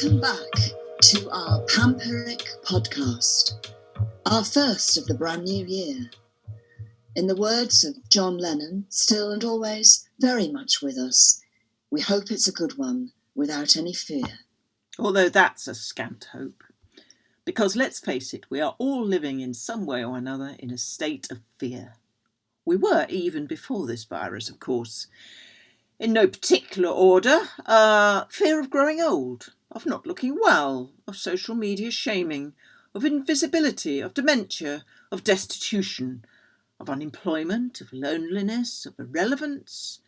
Welcome back to our Pampiric podcast, our first of the brand new year. In the words of John Lennon, still and always very much with us, we hope it's a good one without any fear. Although that's a scant hope. Because let's face it, we are all living in some way or another in a state of fear. We were even before this virus, of course. In no particular order, fear of growing old, of not looking well, of social media shaming, of invisibility, of dementia, of destitution, of unemployment, of loneliness, of irrelevance,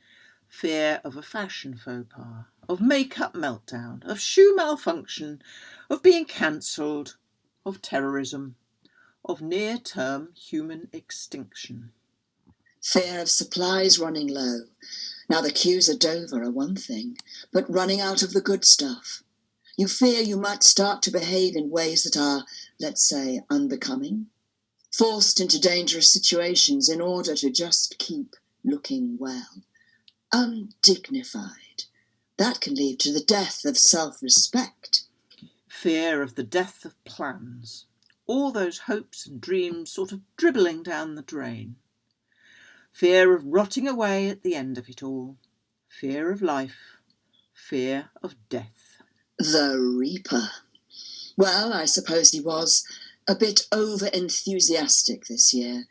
fear of a fashion faux pas, of makeup meltdown, of shoe malfunction, of being cancelled, of terrorism, of near-term human extinction. Fear of supplies running low. Now the queues at Dover are one thing, but running out of the good stuff. You fear you might start to behave in ways that are, let's say, unbecoming, forced into dangerous situations in order to just keep looking well. Undignified. That can lead to the death of self-respect. Fear of the death of plans. All those hopes and dreams sort of dribbling down the drain. Fear of rotting away at the end of it all. Fear of life. Fear of death. The Reaper. Well, I suppose he was a bit over-enthusiastic this year.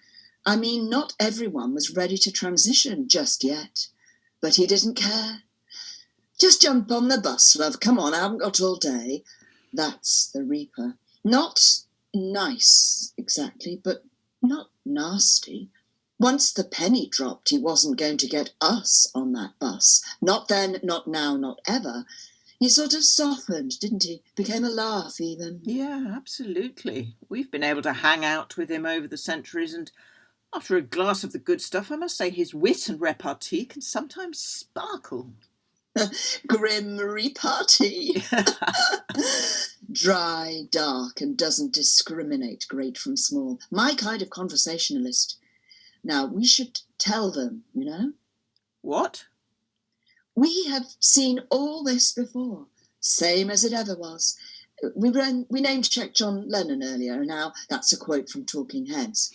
I mean, not everyone was ready to transition just yet. But he didn't care. Just jump on the bus, love. Come on, I haven't got all day. That's the Reaper. Not nice, exactly, but not nasty. Once the penny dropped, he wasn't going to get us on that bus. Not then, not now, not ever. He sort of softened, didn't he? Became a laugh, even. Yeah, absolutely. We've been able to hang out with him over the centuries, and after a glass of the good stuff, I must say his wit and repartee can sometimes sparkle. Grim repartee. Dry, dark, and doesn't discriminate great from small. My kind of conversationalist. Now, we should tell them, you know? What? We have seen all this before, same as it ever was. We name-checked John Lennon earlier, and now that's a quote from Talking Heads.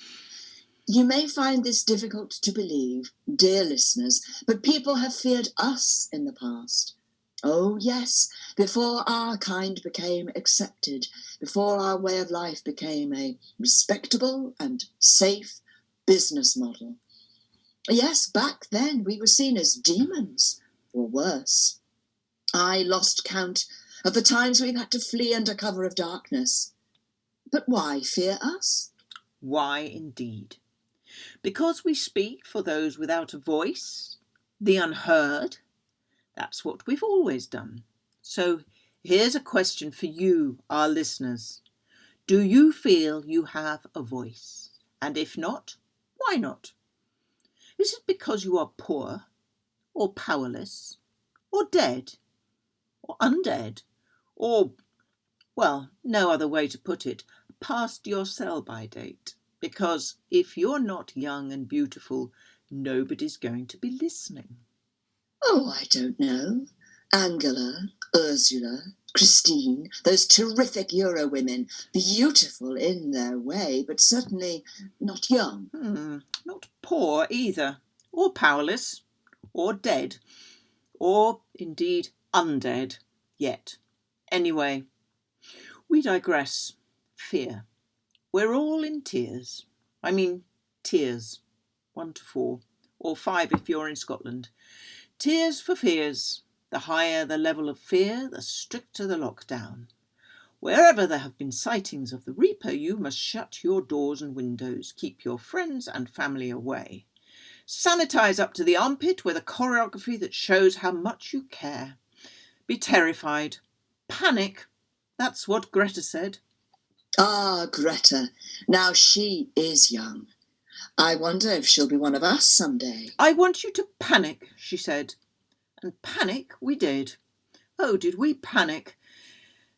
You may find this difficult to believe, dear listeners, but people have feared us in the past. Oh, yes, before our kind became accepted, before our way of life became a respectable and safe business model. Yes, back then we were seen as demons, or worse. I lost count of the times we've had to flee under cover of darkness. But why fear us? Why indeed? Because we speak for those without a voice, the unheard. That's what we've always done. So here's a question for you, our listeners. Do you feel you have a voice? And if not, why not? Is it because you are poor, or powerless, or dead, or undead, or, well, no other way to put it, past your sell-by date? Because if you're not young and beautiful, nobody's going to be listening. Oh, I don't know. Angela, Ursula, Christine, those terrific Euro women, beautiful in their way, but certainly not young. Not poor either, or powerless, or dead, or indeed undead yet. Anyway, we digress. Fear. We're all in tears. I mean, tears. 1 to 4, or 5 if you're in Scotland. Tears for fears. The higher the level of fear, the stricter the lockdown. Wherever there have been sightings of the Reaper, you must shut your doors and windows, keep your friends and family away. Sanitize up to the armpit with a choreography that shows how much you care. Be terrified. Panic. That's what Greta said. Ah, Greta. Now she is young. I wonder if she'll be one of us someday. I want you to panic, she said. And panic we did. Oh, did we panic?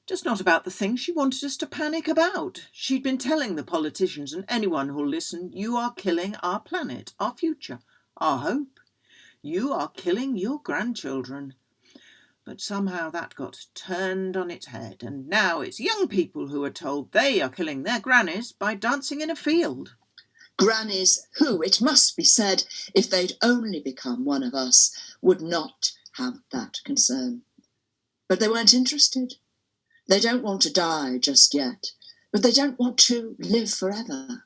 Just not about the things she wanted us to panic about. She'd been telling the politicians and anyone who'll listen, you are killing our planet, our future, our hope. You are killing your grandchildren. But somehow that got turned on its head, and now it's young people who are told they are killing their grannies by dancing in a field. Grannies who, it must be said, if they'd only become one of us, would not have that concern. But they weren't interested. They don't want to die just yet, but they don't want to live forever.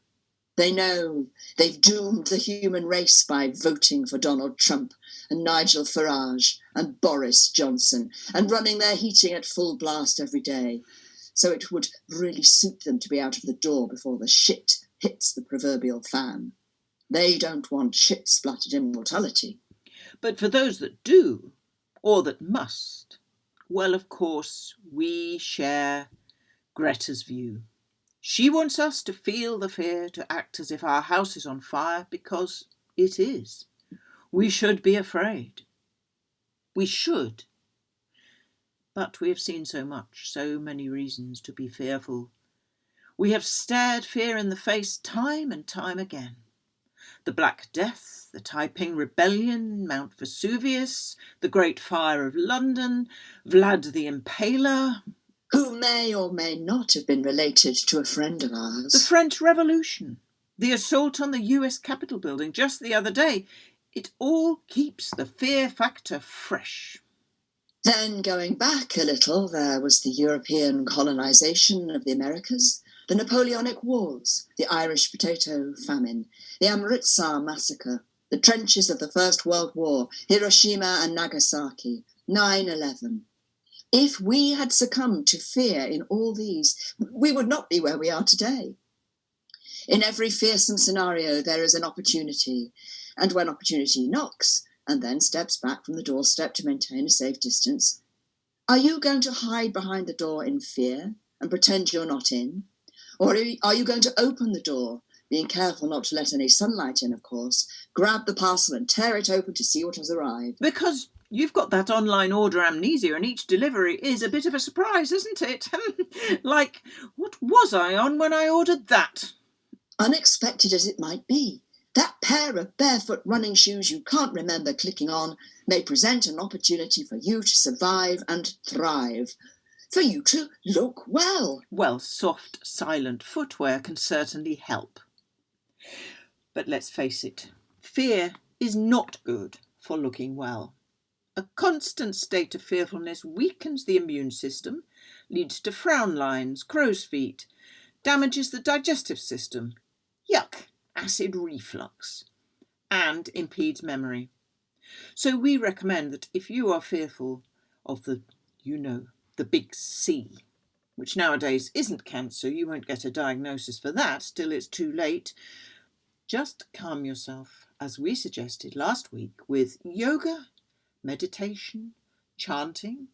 They know they've doomed the human race by voting for Donald Trump and Nigel Farage and Boris Johnson and running their heating at full blast every day. So it would really suit them to be out of the door before the shit hits the proverbial fan. They don't want shit-splattered immortality. But for those that do, or that must, well, of course, we share Greta's view. She wants us to feel the fear, to act as if our house is on fire, because it is. We should be afraid. We should. But we have seen so much, so many reasons to be fearful. We have stared fear in the face time and time again. The Black Death, the Taiping Rebellion, Mount Vesuvius, the Great Fire of London, Vlad the Impaler, who may or may not have been related to a friend of ours. The French Revolution, the assault on the US Capitol building just the other day. It all keeps the fear factor fresh. Then going back a little, there was the European colonisation of the Americas, the Napoleonic Wars, the Irish potato famine, the Amritsar massacre, the trenches of the First World War, Hiroshima and Nagasaki, 9/11. If we had succumbed to fear in all these, we would not be where we are today. In every fearsome scenario, there is an opportunity. And when opportunity knocks and then steps back from the doorstep to maintain a safe distance, are you going to hide behind the door in fear and pretend you're not in? Or are you going to open the door, being careful not to let any sunlight in, of course, grab the parcel and tear it open to see what has arrived? Because you've got that online order amnesia and each delivery is a bit of a surprise, isn't it? Like, what was I on when I ordered that? Unexpected as it might be, that pair of barefoot running shoes you can't remember clicking on may present an opportunity for you to survive and thrive, for you to look well. Well, soft, silent footwear can certainly help. But let's face it, fear is not good for looking well. A constant state of fearfulness weakens the immune system, leads to frown lines, crow's feet, damages the digestive system, acid reflux, and impedes memory. So we recommend that if you are fearful of the big C, which nowadays isn't cancer, you won't get a diagnosis for that till it's too late, just calm yourself, as we suggested last week, with yoga, meditation, chanting,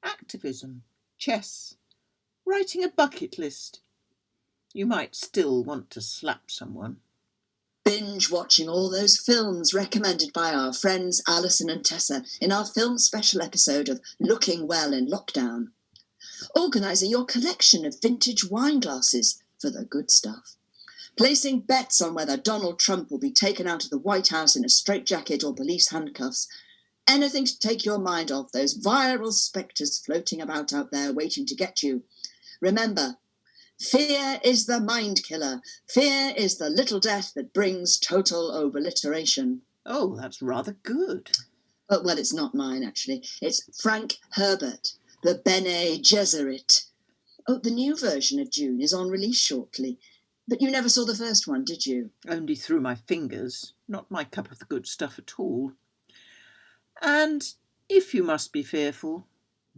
activism, chess, writing a bucket list. You might still want to slap someone. Binge watching all those films recommended by our friends Alison and Tessa in our film special episode of Looking Well in Lockdown. Organising your collection of vintage wine glasses for the good stuff. Placing bets on whether Donald Trump will be taken out of the White House in a straitjacket or police handcuffs. Anything to take your mind off those viral spectres floating about out there waiting to get you. Remember, fear is the mind killer. Fear is the little death that brings total obliteration. Oh, that's rather good. Well, it's not mine, actually. It's Frank Herbert, the Bene Gesserit. Oh, the new version of Dune is on release shortly. But you never saw the first one, did you? Only through my fingers. Not my cup of the good stuff at all. And if you must be fearful,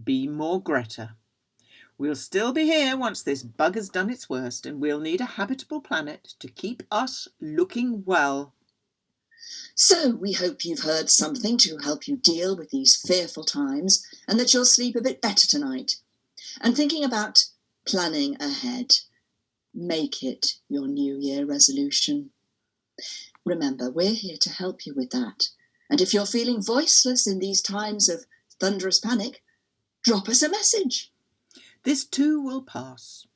be more Greta. We'll still be here once this bug has done its worst, and we'll need a habitable planet to keep us looking well. So we hope you've heard something to help you deal with these fearful times, and that you'll sleep a bit better tonight. And thinking about planning ahead, make it your New Year resolution. Remember, we're here to help you with that. And if you're feeling voiceless in these times of thunderous panic, drop us a message. This too will pass,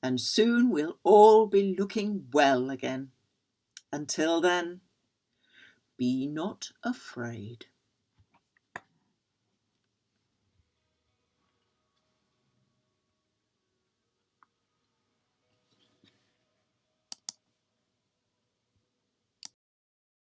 and soon we'll all be looking well again. Until then, be not afraid.